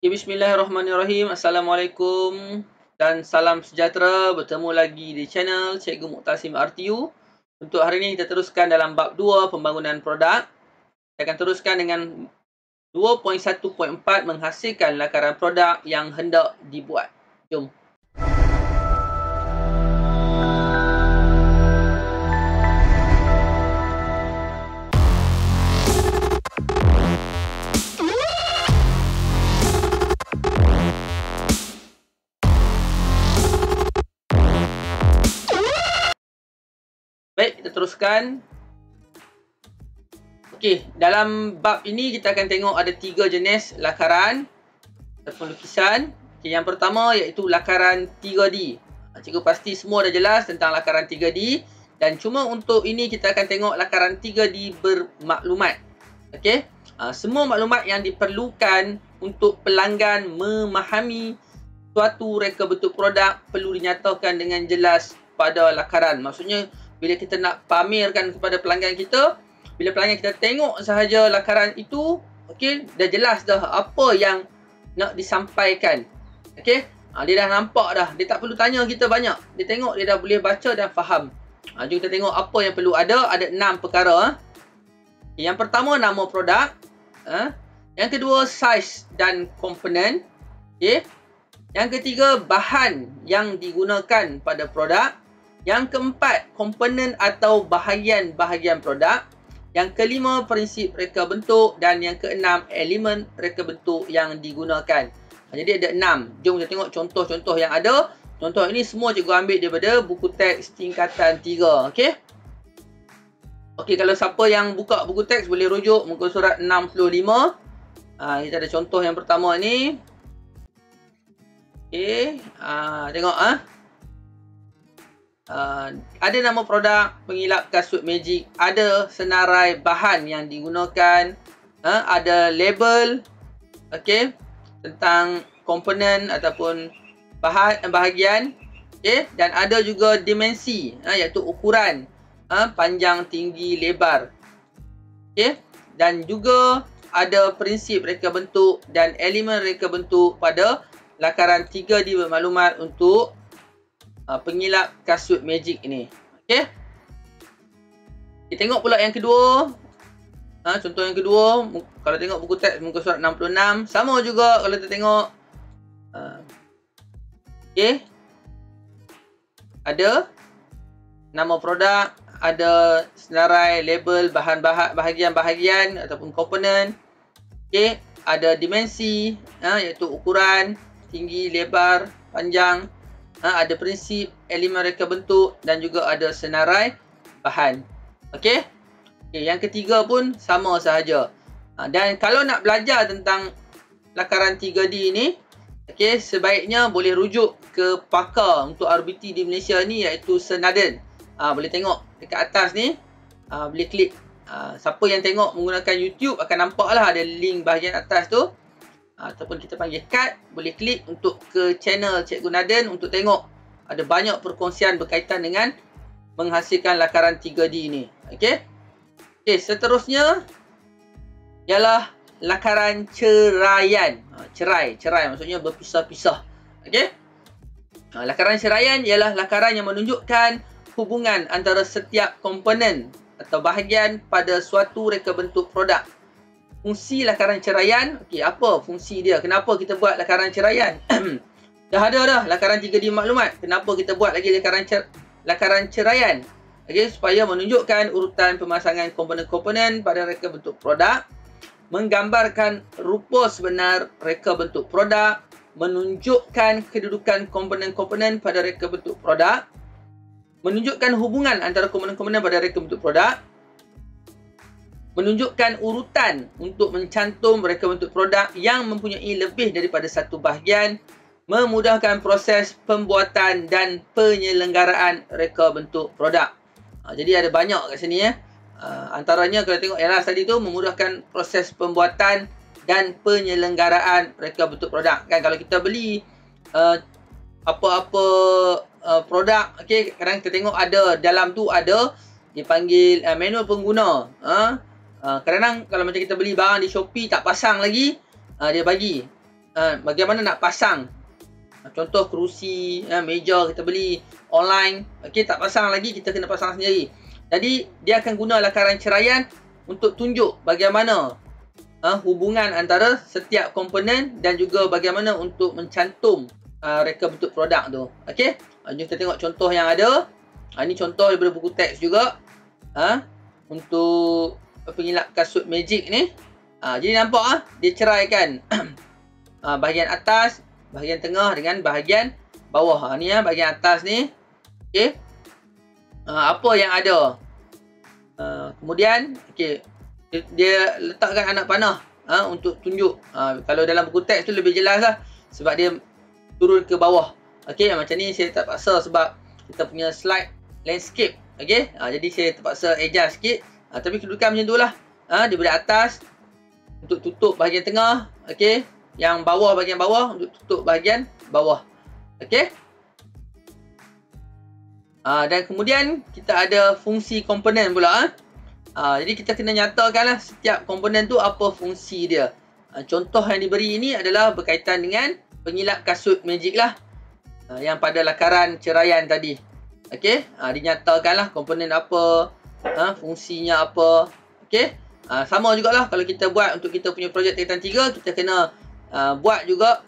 Okay, Bismillahirrahmanirrahim. Assalamualaikum dan salam sejahtera. Bertemu lagi di channel Cikgu Muqtasim RTU. Untuk hari ini kita teruskan dalam bab 2 pembangunan produk. Kita akan teruskan dengan 2.1.4 menghasilkan lakaran produk yang hendak dibuat. Jom. Baik, kita teruskan. Okey, dalam bab ini kita akan tengok ada 3 jenis lakaran ataupun lukisan. Okay, yang pertama iaitu lakaran 3D. Cikgu pasti semua dah jelas tentang lakaran 3D. Dan cuma untuk ini kita akan tengok lakaran 3D bermaklumat. Okey, semua maklumat yang diperlukan untuk pelanggan memahami suatu reka bentuk produk perlu dinyatakan dengan jelas pada lakaran. Maksudnya bila kita nak pamerkan kepada pelanggan kita, bila pelanggan kita tengok sahaja lakaran itu, okey, dah jelas dah apa yang nak disampaikan. Okey, dia dah nampak dah, dia tak perlu tanya kita banyak. Dia tengok, dia dah boleh baca dan faham. Jom kita tengok apa yang perlu ada 6 perkara. Yang pertama, nama produk. Yang kedua, saiz dan komponen. Okey. Yang ketiga, bahan yang digunakan pada produk. Yang keempat, komponen atau bahagian-bahagian produk. Yang kelima, prinsip reka bentuk. Dan yang keenam, elemen reka bentuk yang digunakan. Jadi ada 6. Jom kita tengok contoh-contoh yang ada. Contoh ini semua cikgu ambil daripada buku teks tingkatan 3. Okey. Okey, kalau siapa yang buka buku teks boleh rujuk muka surat 65. Kita ada contoh yang pertama ni. Okey, tengok ada nama produk pengilap kasut magic, ada senarai bahan yang digunakan, ada label, okey, tentang komponen ataupun bahagian, okey, dan ada juga dimensi, iaitu ukuran, panjang, tinggi, lebar, okey, dan juga ada prinsip reka bentuk dan elemen reka bentuk pada lakaran 3D bermaklumat untuk pengilap kasut magic ini. Okey. Kita tengok pula yang kedua. Contoh yang kedua, kalau tengok buku teks muka surat 66, sama juga kalau kita tengok. Okey. Ada nama produk, ada senarai, label, bahagian-bahagian ataupun komponen. Okey, ada dimensi, iaitu ukuran, tinggi, lebar, panjang. Ada prinsip, elemen reka bentuk dan juga ada senarai bahan. Okey. Yang ketiga pun sama sahaja. Dan kalau nak belajar tentang lakaran 3D ni, okey, sebaiknya boleh rujuk ke pakar untuk RBT di Malaysia ni iaitu Senaden. Boleh tengok dekat atas ni, boleh klik. Siapa yang tengok menggunakan YouTube akan nampaklah ada link bahagian atas tu. Ataupun kita panggil kad, boleh klik untuk ke channel Cikgu Naden untuk tengok ada banyak perkongsian berkaitan dengan menghasilkan lakaran 3D ni. Okey. Okey, seterusnya ialah lakaran ceraian. Cerai maksudnya berpisah-pisah. Okey. Lakaran ceraian ialah lakaran yang menunjukkan hubungan antara setiap komponen atau bahagian pada suatu reka bentuk produk. Fungsi lakaran ceraian, okey, apa fungsi dia? Kenapa kita buat lakaran ceraian? Dah ada dah lakaran 3D maklumat. Kenapa kita buat lagi lakaran ceraian? Okey, supaya menunjukkan urutan pemasangan komponen-komponen pada reka bentuk produk, menggambarkan rupa sebenar reka bentuk produk, menunjukkan kedudukan komponen-komponen pada reka bentuk produk, menunjukkan hubungan antara komponen-komponen pada reka bentuk produk, menunjukkan urutan untuk mencantum reka bentuk produk yang mempunyai lebih daripada satu bahagian, memudahkan proses pembuatan dan penyelenggaraan reka bentuk produk. Jadi ada banyak kat sini ya. Antaranya kalau tengok ialah tadi tu memudahkan proses pembuatan dan penyelenggaraan reka bentuk produk. Kan kalau kita beli apa-apa produk, okey, kadang kita tengok ada dalam tu ada dipanggil manual pengguna. Kadang-kadang kalau macam kita beli barang di Shopee tak pasang lagi, dia bagi bagaimana nak pasang. Contoh kerusi, meja kita beli online, okey, tak pasang lagi, kita kena pasang sendiri. Jadi dia akan guna lakaran ceraian untuk tunjuk bagaimana hubungan antara setiap komponen dan juga bagaimana untuk mencantum reka bentuk produk tu. Okey, jom kita tengok contoh yang ada. Ini contoh daripada buku teks juga. Untuk pengilap kasut magic ni. Jadi nampak dia ceraikan bahagian atas, bahagian tengah dengan bahagian bawah. Ni bahagian atas ni. Okey. Apa yang ada. Kemudian okey, dia letakkan anak panah untuk tunjuk. Kalau dalam buku teks tu lebih jelas lah sebab dia turun ke bawah. Okey, macam ni saya terpaksa sebab kita punya slide landscape. Okey, jadi saya terpaksa adjust sikit. Tapi kedudukan macam tu lah. Daripada atas untuk tutup bahagian tengah. Okey, yang bawah bahagian bawah untuk tutup bahagian bawah. Okey. Dan kemudian kita ada fungsi komponen pula. Jadi kita kena nyatakanlah setiap komponen tu apa fungsi dia. Contoh yang diberi ini adalah berkaitan dengan pengilap kasut magic lah. Yang pada lakaran ceraian tadi. Okey. Dinyatakanlah komponen apa, fungsinya apa. Okey. Sama jugalah kalau kita buat untuk kita punya projek tingkatan 3, kita kena buat juga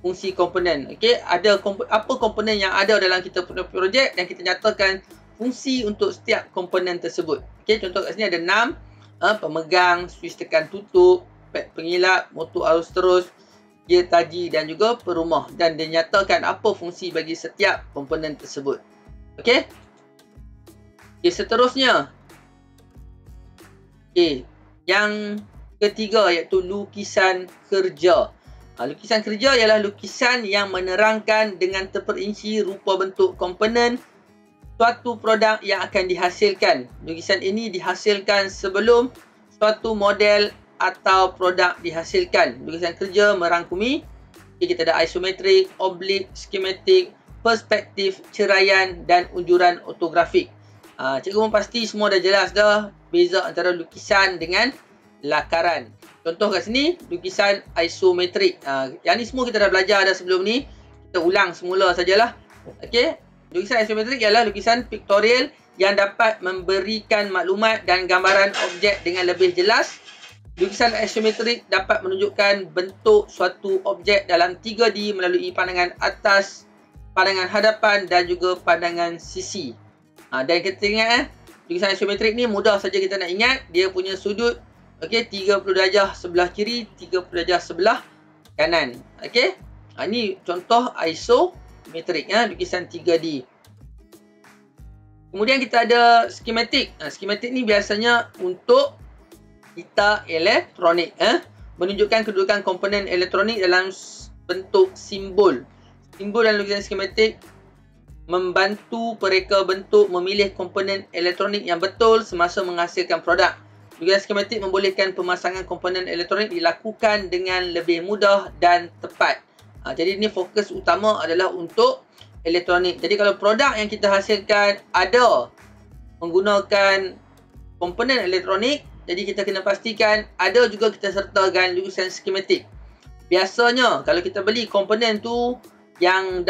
fungsi komponen. Okey, ada apa komponen yang ada dalam kita punya projek dan kita nyatakan fungsi untuk setiap komponen tersebut. Okey, contoh kat sini ada 6, pemegang, switch tekan tutup, pad pengilap, motor arus terus, gear taji dan juga perumah, dan dinyatakan apa fungsi bagi setiap komponen tersebut. Okey. Okey, seterusnya. Okey, yang ketiga iaitu lukisan kerja. Lukisan kerja ialah lukisan yang menerangkan dengan terperinci rupa bentuk komponen suatu produk yang akan dihasilkan. Lukisan ini dihasilkan sebelum suatu model atau produk dihasilkan. Lukisan kerja merangkumi, kita ada isometrik, oblik, skematik, perspektif, ceraian dan unjuran ortografik. Cikgu pun pasti semua dah jelas dah beza antara lukisan dengan lakaran. Contoh kat sini, lukisan isometrik. Yang ni semua kita dah belajar dah sebelum ni. Kita ulang semula sajalah. Okey. Lukisan isometrik ialah lukisan pictorial yang dapat memberikan maklumat dan gambaran objek dengan lebih jelas. Lukisan isometrik dapat menunjukkan bentuk suatu objek dalam 3D melalui pandangan atas, pandangan hadapan dan juga pandangan sisi. Dan kita ingat lukisan isometrik ni mudah saja kita nak ingat. Dia punya sudut, okey, 30 darjah sebelah kiri, 30 darjah sebelah kanan. Okey. Ini contoh isometrik, lukisan 3D. Kemudian kita ada skematik. Skematik ni biasanya untuk kita elektronik, menunjukkan kedudukan komponen elektronik dalam bentuk simbol. Simbol dalam lukisan skematik membantu pereka bentuk memilih komponen elektronik yang betul semasa menghasilkan produk. Lukisan skematik membolehkan pemasangan komponen elektronik dilakukan dengan lebih mudah dan tepat. Jadi ini fokus utama adalah untuk elektronik. Jadi kalau produk yang kita hasilkan ada menggunakan komponen elektronik, jadi kita kena pastikan ada juga kita sertakan lukisan skematik. Biasanya kalau kita beli komponen tu yang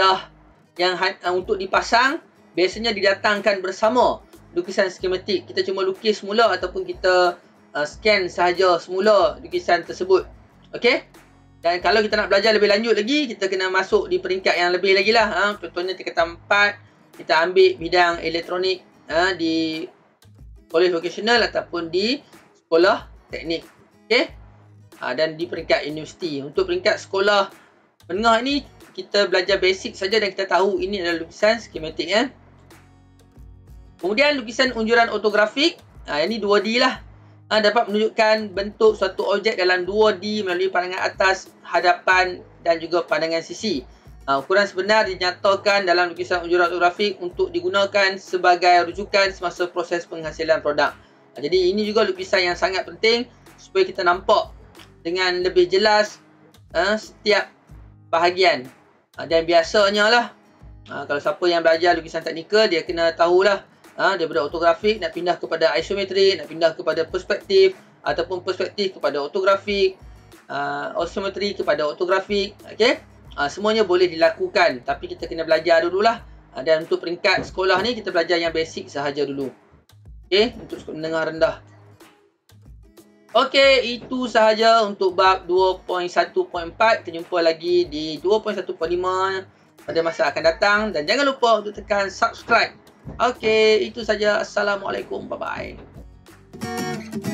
untuk dipasang, biasanya didatangkan bersama lukisan skematik. Kita cuma lukis semula ataupun kita scan sahaja semula lukisan tersebut. Okey? Dan kalau kita nak belajar lebih lanjut lagi, kita kena masuk di peringkat yang lebih lagi lah. Contohnya tingkatan 4, kita ambil bidang elektronik di college vocational ataupun di sekolah teknik. Okey? Dan di peringkat universiti. Untuk peringkat sekolah menengah ini, kita belajar basic saja dan kita tahu ini adalah lukisan skematik. Kemudian lukisan unjuran ortografik. Ini 2D lah. Dapat menunjukkan bentuk suatu objek dalam 2D melalui pandangan atas, hadapan dan juga pandangan sisi. Ukuran sebenar dinyatakan dalam lukisan unjuran ortografik untuk digunakan sebagai rujukan semasa proses penghasilan produk. Jadi ini juga lukisan yang sangat penting supaya kita nampak dengan lebih jelas setiap bahagian. Dan biasanya lah, kalau siapa yang belajar lukisan teknikal, dia kena tahulah daripada ortografik nak pindah kepada isometrik, nak pindah kepada perspektif ataupun perspektif kepada ortografik. osiometri kepada ortografik. Okey, semuanya boleh dilakukan, tapi kita kena belajar dululah. Dan untuk peringkat sekolah ni kita belajar yang basic sahaja dulu. Okey, untuk menengah rendah. Okey, itu sahaja untuk bab 2.1.4. Kita jumpa lagi di 2.1.5 pada masa akan datang, dan jangan lupa untuk tekan subscribe. Okey, itu saja. Assalamualaikum. Bye bye.